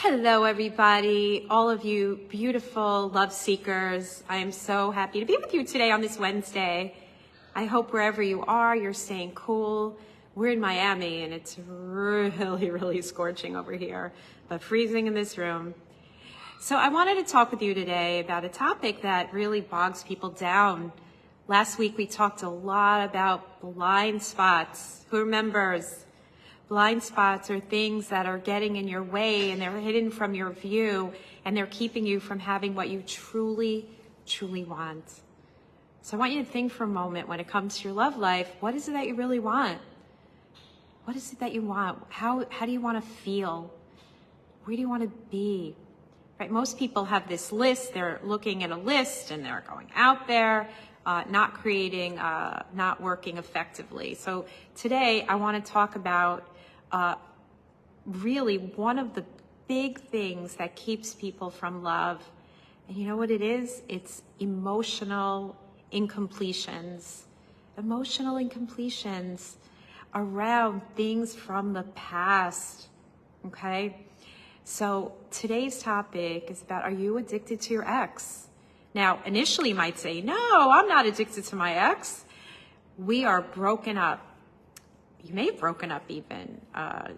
Hello, everybody, all of you beautiful love seekers. I am so happy to be with you today on this Wednesday. I hope wherever you are, you're staying cool. We're in Miami and it's really scorching over here, but freezing in this room. So I wanted to talk with you today about a topic that really bogs people down. Last week, we talked a lot about blind spots. Who remembers? Blind spots are things that are getting in your way and they're hidden from your view and they're keeping you from having what you truly want. So I want you to think for a moment when it comes to your love life, what is it that you really want? What is it that you want? How do you want to feel? Where do you want to be? Right? Most people have this list, they're looking at a list and they're going out there, not creating, not working effectively. So today I want to talk about really one of the big things that keeps people from love. And you know what it is? It's emotional incompletions. Emotional incompletions around things from the past. Okay? So today's topic is about, are you addicted to your ex? Now, initially you might say, no, I'm not addicted to my ex. We are broken up. You may have broken up even a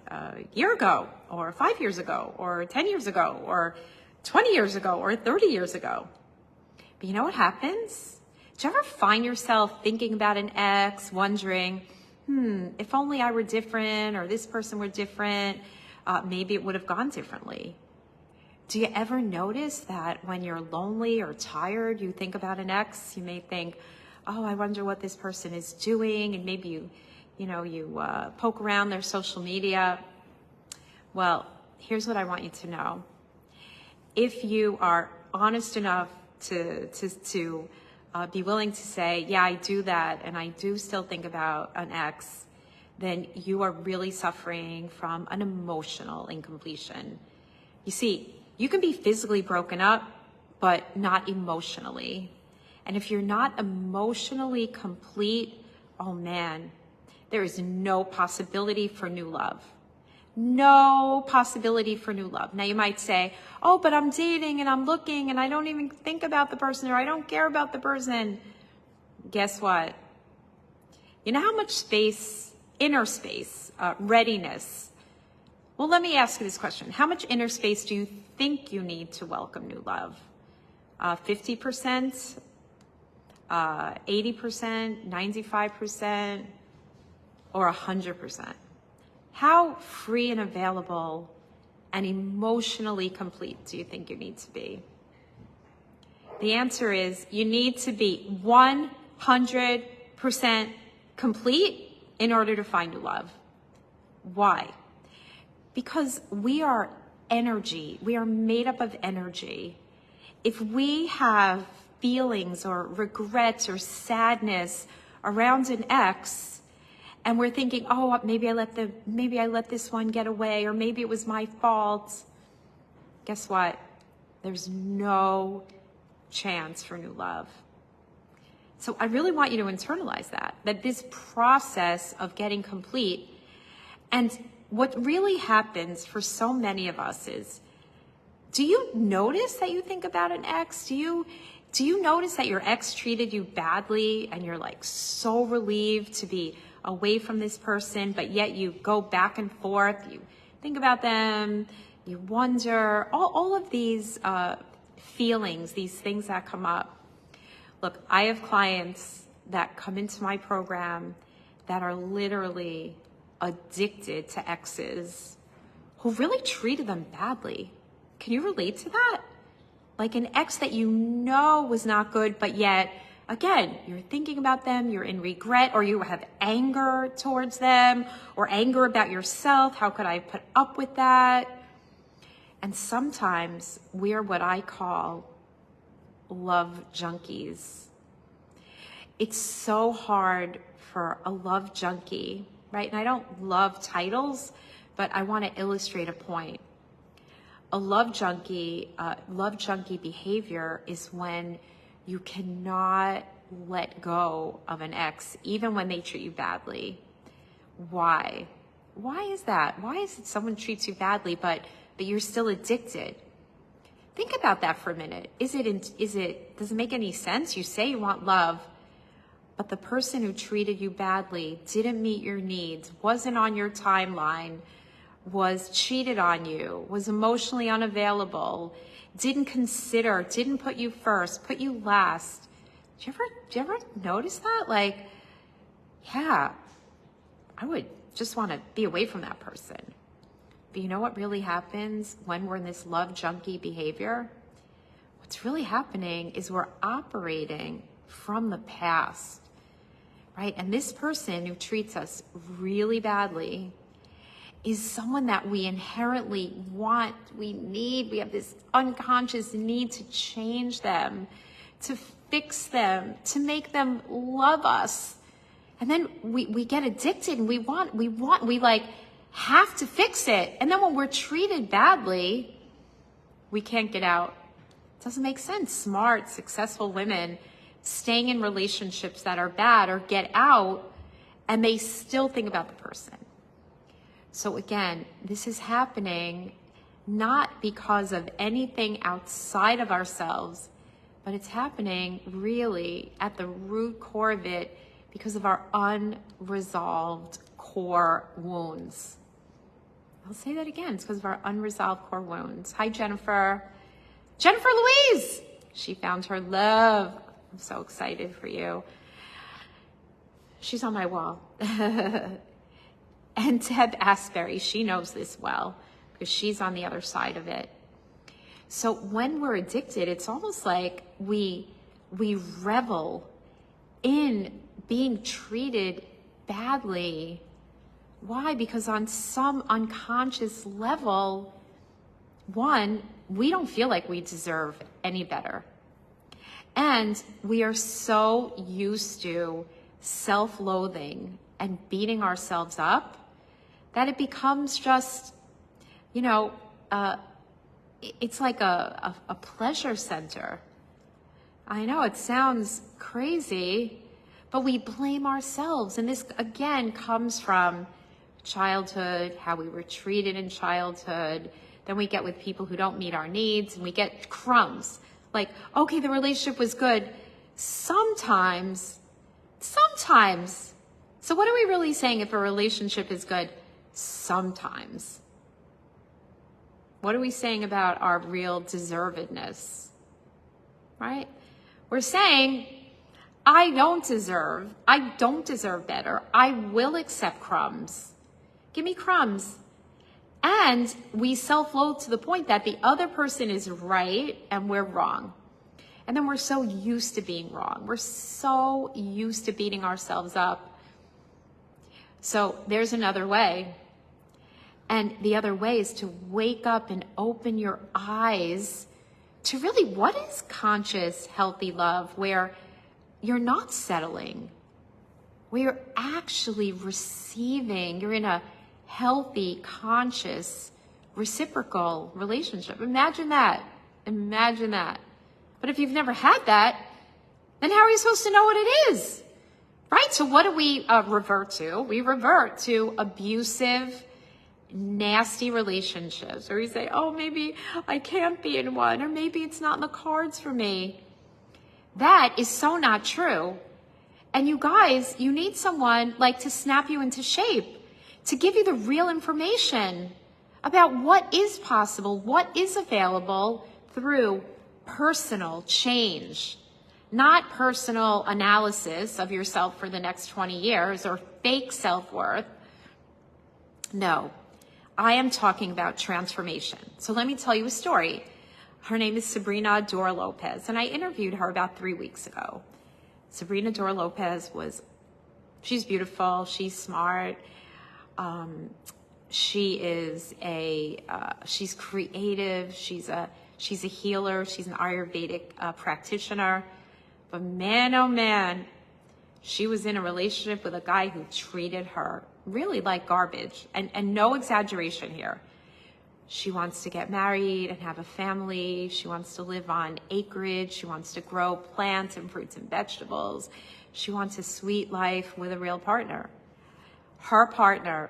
year ago, or 5 years ago, or 10 years ago, or 20 years ago, or 30 years ago. But you know what happens? Do you ever find yourself thinking about an ex, wondering, if only I were different, or this person were different, maybe it would have gone differently. Do you ever notice that when you're lonely or tired, you think about an ex? You may think, oh, I wonder what this person is doing, and maybe you poke around their social media. Well, here's what I want you to know. If you are honest enough to be willing to say, yeah, I do that, and I do still think about an ex, then you are really suffering from an emotional incompletion. You see, you can be physically broken up, but not emotionally. And if you're not emotionally complete, oh man, there is no possibility for new love. No possibility for new love. Now you might say, oh, but I'm dating and I'm looking and I don't even think about the person, or I don't care about the person. Guess what? You know how much space, inner space, readiness. Well, let me ask you this question. How much inner space do you think you need to welcome new love? 50%, 80%, 95%, or 100%? How free and available and emotionally complete do you think you need to be? The answer is you need to be 100% complete in order to find new love. Why? Because we are energy. We are made up of energy. If we have feelings or regrets or sadness around an ex, and we're thinking, oh, maybe I let this one get away, or maybe it was my fault. Guess what? There's no chance for new love. So I really want you to internalize that this process of getting complete. And what really happens for so many of us is, do you notice that you think about an ex? Do you notice that your ex treated you badly and you're like so relieved to be away from this person, but yet you go back and forth, you think about them, you wonder, all of these feelings, these things that come up. Look, I have clients that come into my program that are literally addicted to exes who really treated them badly. Can you relate to that? Like an ex that you know was not good, but yet, again, you're thinking about them, you're in regret, or you have anger towards them, or anger about yourself. How could I put up with that? And sometimes we are what I call love junkies. It's so hard for a love junkie, right? And I don't love titles, but I want to illustrate a point. A love junkie behavior is when you cannot let go of an ex, even when they treat you badly. Why? Why is that? Why is it someone treats you badly, but but you're still addicted. Think about that for a minute. Does it make any sense? You say you want love, but the person who treated you badly, didn't meet your needs, wasn't on your timeline, was cheated on you, was emotionally unavailable, didn't consider, didn't put you first, put you last. Do you ever notice that? Like, yeah, I would just want to be away from that person. But you know what really happens when we're in this love junkie behavior? What's really happening is we're operating from the past, right? And this person who treats us really badly is someone that we inherently want, we need, we have this unconscious need to change them, to fix them, to make them love us. And then we get addicted and we like have to fix it. And then when we're treated badly, we can't get out. It doesn't make sense. Smart, successful women staying in relationships that are bad or get out and they still think about the person. So again, this is happening not because of anything outside of ourselves, but it's happening really at the root core of it because of our unresolved core wounds. I'll say that again. It's because of our unresolved core wounds. Hi, Jennifer. Jennifer Louise. She found her love. I'm so excited for you. She's on my wall. And Deb Asbury, she knows this well because she's on the other side of it. So when we're addicted, it's almost like we revel in being treated badly. Why? Because on some unconscious level, one, we don't feel like we deserve any better. And we are so used to self-loathing and beating ourselves up that it becomes just, it's like a pleasure center. I know it sounds crazy, but we blame ourselves. And this, again, comes from childhood, how we were treated in childhood. Then we get with people who don't meet our needs and we get crumbs. Like, okay, the relationship was good. Sometimes. So what are we really saying if a relationship is good? Sometimes. What are we saying about our real deservedness? Right? We're saying, I don't deserve better. I will accept crumbs. Give me crumbs. And we self-loathe to the point that the other person is right and we're wrong. And then we're so used to being wrong. We're so used to beating ourselves up. So there's another way. And the other way is to wake up and open your eyes to really what is conscious, healthy love, where you're not settling, where you're actually receiving, you're in a healthy, conscious, reciprocal relationship. Imagine that. But if you've never had that, then how are you supposed to know what it is? Right? So what do we revert to? We revert to abusive, nasty relationships where we say, oh, maybe I can't be in one, or maybe it's not in the cards for me. That is so not true. And you guys, you need someone like to snap you into shape, to give you the real information about what is possible, what is available through personal change, not personal analysis of yourself for the next 20 years or fake self-worth. No, I am talking about transformation. So let me tell you a story. Her name is Sabrina Dora Lopez, and I interviewed her about 3 weeks ago. Sabrina Dora Lopez she's beautiful, she's smart, she's creative, she's a healer, she's an Ayurvedic practitioner. But man, oh man, she was in a relationship with a guy who treated her really like garbage, and no exaggeration here. She wants to get married and have a family. She wants to live on acreage. She wants to grow plants and fruits and vegetables. She wants a sweet life with a real partner. Her partner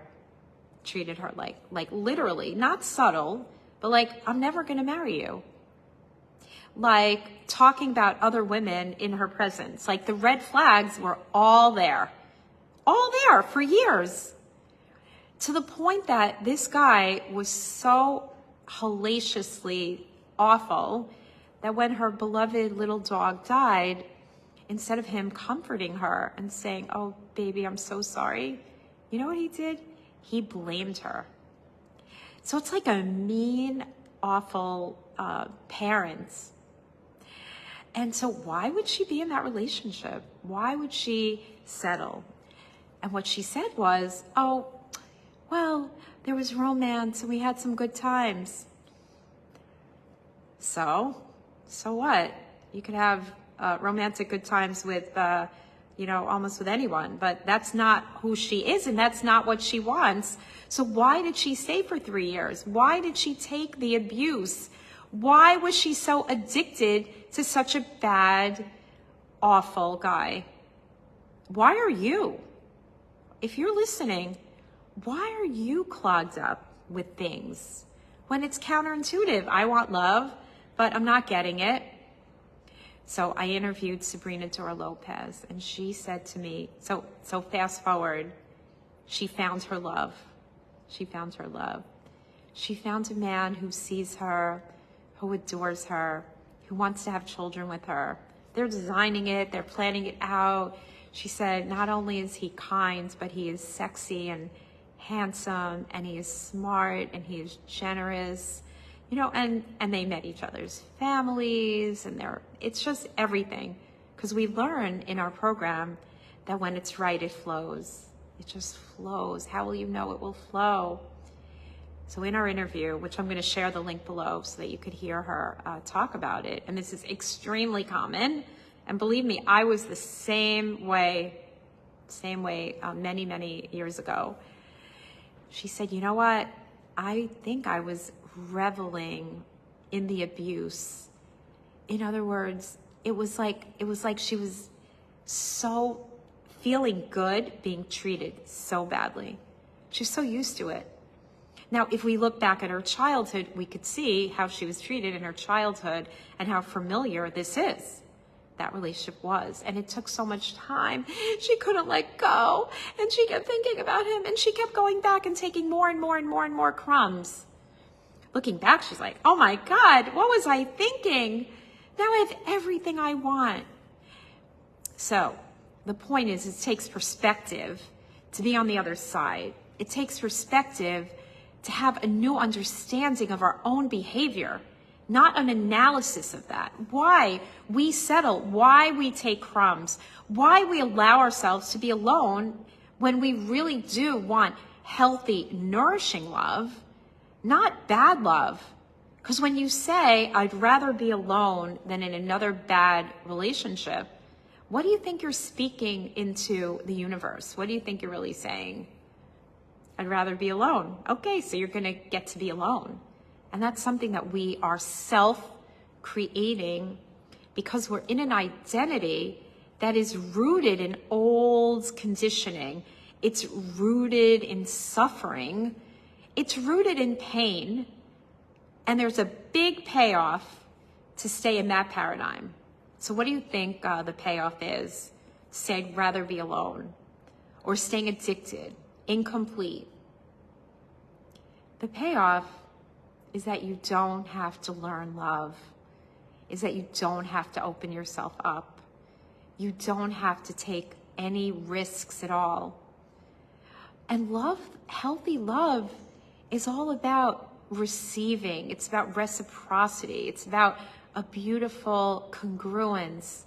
treated her like literally, not subtle, but like, I'm never gonna marry you. Like talking about other women in her presence. Like the red flags were all there for years. To the point that this guy was so hellaciously awful that when her beloved little dog died, instead of him comforting her and saying, oh, baby, I'm so sorry, you know what he did? He blamed her. So it's like a mean, awful parent. And so why would she be in that relationship? Why would she settle? And what she said was, oh, well, there was romance and we had some good times. So what? You could have romantic good times with, almost with anyone, but that's not who she is and that's not what she wants. So why did she stay for 3 years? Why did she take the abuse? Why was she so addicted to such a bad, awful guy? Why are you? If you're listening, why are you clogged up with things when it's counterintuitive? I want love, but I'm not getting it. So I interviewed Sabrina Dora Lopez, and she said to me, so fast forward, she found her love. She found her love. She found a man who sees her, who adores her, who wants to have children with her. They're designing it, they're planning it out. She said, not only is he kind, but he is sexy and handsome, and he is smart, and he is generous, and they met each other's families, and it's just everything. Because we learn in our program that when it's right, it flows. It just flows. How will you know it will flow? So in our interview, which I'm going to share the link below so that you could hear her talk about it, and this is extremely common, and believe me, I was the same way many, many years ago. She said, you know what? I think I was reveling in the abuse. In other words, it was like she was so feeling good being treated so badly. She's so used to it. Now, if we look back at her childhood, we could see how she was treated in her childhood and how familiar this is. That relationship was. And it took so much time. She couldn't let go. And she kept thinking about him. And she kept going back and taking more and more and more and more crumbs. Looking back, she's like, oh my God, what was I thinking? Now I have everything I want. So the point is, it takes perspective to be on the other side. It takes perspective to have a new understanding of our own behavior, not an analysis of that. Why we settle, why we take crumbs, why we allow ourselves to be alone when we really do want healthy, nourishing love, not bad love. Because when you say, I'd rather be alone than in another bad relationship, what do you think you're speaking into the universe? What do you think you're really saying? I'd rather be alone. Okay, so you're going to get to be alone. And that's something that we are self-creating because we're in an identity that is rooted in old conditioning. It's rooted in suffering. It's rooted in pain. And there's a big payoff to stay in that paradigm. So what do you think the payoff is? Say, I'd rather be alone. Or staying addicted, incomplete. The payoff is that you don't have to learn love, is that you don't have to open yourself up. You don't have to take any risks at all. And love, healthy love, is all about receiving. It's about reciprocity. It's about a beautiful congruence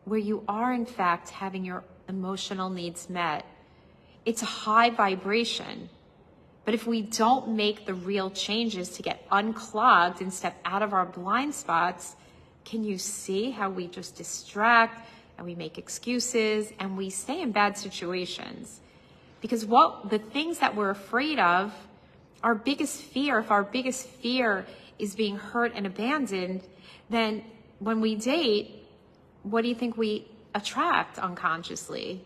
where you are, in fact, having your emotional needs met. It's a high vibration. But if we don't make the real changes to get unclogged and step out of our blind spots, can you see how we just distract and we make excuses and we stay in bad situations? Because the things that we're afraid of, our biggest fear, if our biggest fear is being hurt and abandoned, then when we date, what do you think we attract unconsciously?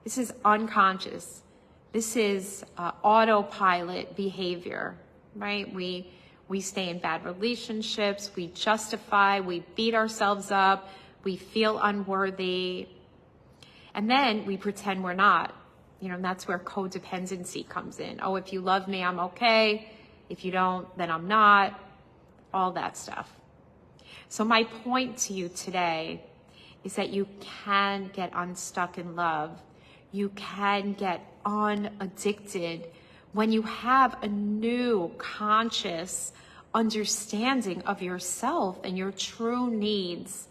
This is unconscious. This is autopilot behavior, right? We We stay in bad relationships, we justify, we beat ourselves up, we feel unworthy, and then we pretend we're not. And that's where codependency comes in. Oh, if you love me, I'm okay. If you don't, then I'm not. All that stuff. So my point to you today is that you can get unstuck in love. You can get unaddicted when you have a new conscious understanding of yourself and your true needs,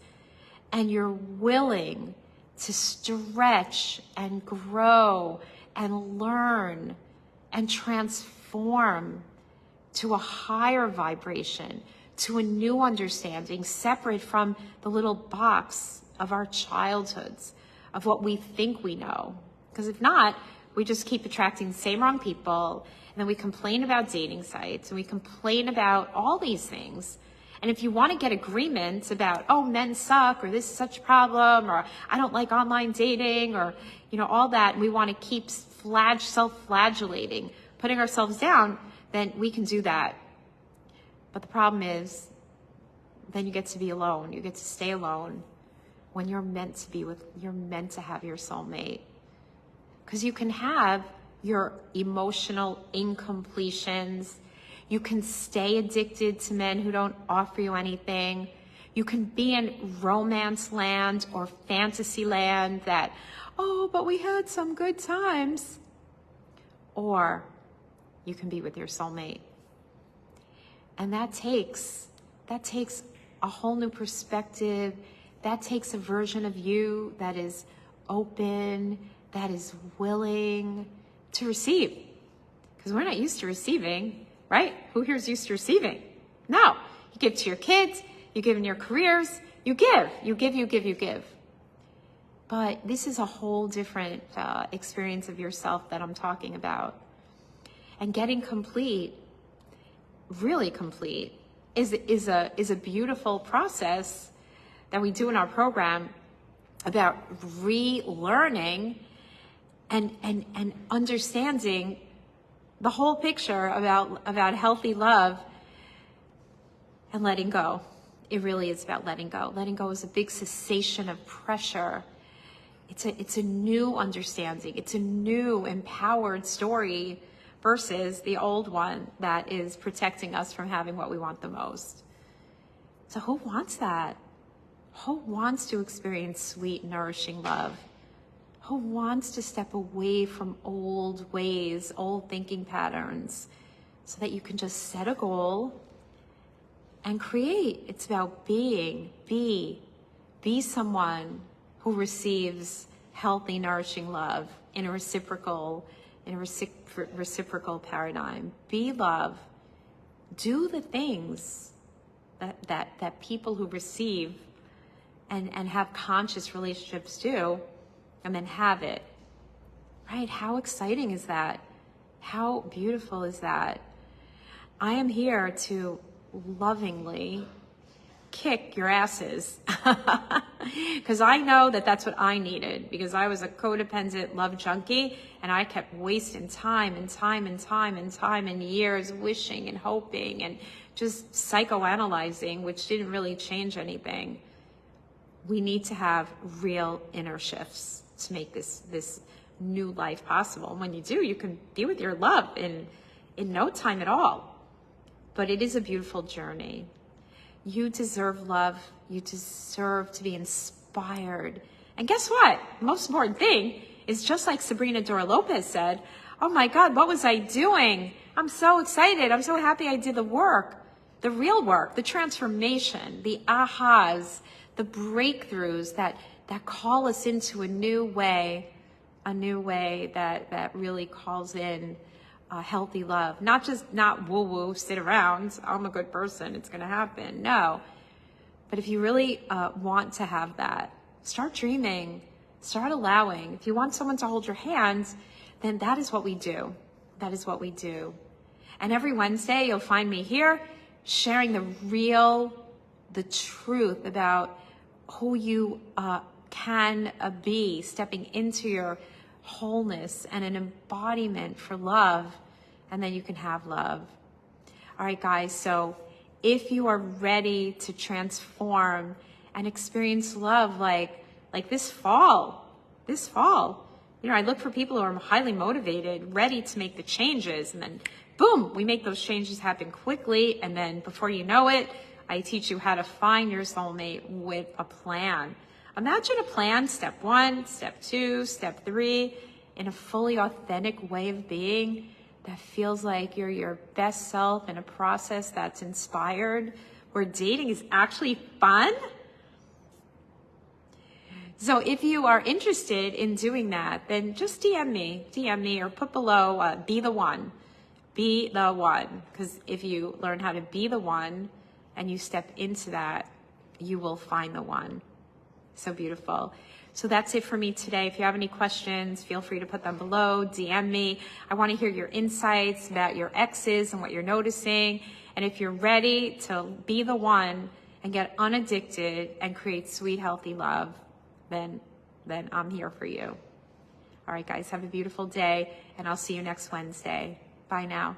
and you're willing to stretch and grow and learn and transform to a higher vibration, to a new understanding, separate from the little box of our childhoods, of what we think we know. Because if not, we just keep attracting the same wrong people, and then we complain about dating sites, and we complain about all these things. And if you want to get agreements about, oh, men suck, or this is such a problem, or I don't like online dating, or, all that, and we want to keep self-flagellating, putting ourselves down, then we can do that. But the problem is, then you get to be alone. You get to stay alone when you're meant to have your soulmate. Because you can have your emotional incompletions. You can stay addicted to men who don't offer you anything. You can be in romance land or fantasy land that, oh, but we had some good times. Or you can be with your soulmate. And that takes a whole new perspective. That takes a version of you that is open, that is willing to receive. Because we're not used to receiving, right? Who here is used to receiving? No. You give to your kids, you give in your careers, you give. But this is a whole different experience of yourself that I'm talking about. And getting complete, really complete, is a beautiful process that we do in our program about relearning and understanding the whole picture about healthy love and letting go. It really is about letting go. Letting go is a big cessation of pressure. It's a new understanding. It's a new empowered story versus the old one that is protecting us from having what we want the most. So who wants that? Who wants to experience sweet, nourishing love? Who wants to step away from old ways, old thinking patterns, so that you can just set a goal and create? It's about be someone who receives healthy, nourishing love in a reciprocal paradigm. Be love. Do the things that people who receive and have conscious relationships do, and then have it, right? How exciting is that? How beautiful is that? I am here to lovingly kick your asses because I know that that's what I needed, because I was a codependent love junkie, and I kept wasting time and years wishing and hoping and just psychoanalyzing, which didn't really change anything. We need to have real inner shifts to make this new life possible. And when you do, you can be with your love in no time at all. But it is a beautiful journey. You deserve love. You deserve to be inspired. And guess what? The most important thing is, just like Sabrina Dora Lopez said, oh my God, what was I doing? I'm so excited. I'm so happy I did the work, the real work, the transformation, the ahas, the breakthroughs that call us into a new way that really calls in healthy love. Not woo-woo, sit around, I'm a good person, it's going to happen. No. But if you really want to have that, start dreaming, start allowing. If you want someone to hold your hand, then that is what we do. That is what we do. And every Wednesday, you'll find me here sharing the truth about who you can be, stepping into your wholeness and an embodiment for love, and then you can have love. All right, guys, so if you are ready to transform and experience love like this fall, you know, I look for people who are highly motivated, ready to make the changes, and then boom, we make those changes happen quickly, and then before you know it, I teach you how to find your soulmate with a plan. Imagine a plan, step 1, step 2, step 3, in a fully authentic way of being that feels like you're your best self in a process that's inspired, where dating is actually fun. So if you are interested in doing that, then just DM me or put below, be the one, because if you learn how to be the one and you step into that, you will find the one. So beautiful. So that's it for me today. If you have any questions, feel free to put them below, DM me. I want to hear your insights about your exes and what you're noticing. And if you're ready to be the one and get unaddicted and create sweet, healthy love, then I'm here for you. All right, guys, have a beautiful day, and I'll see you next Wednesday. Bye now.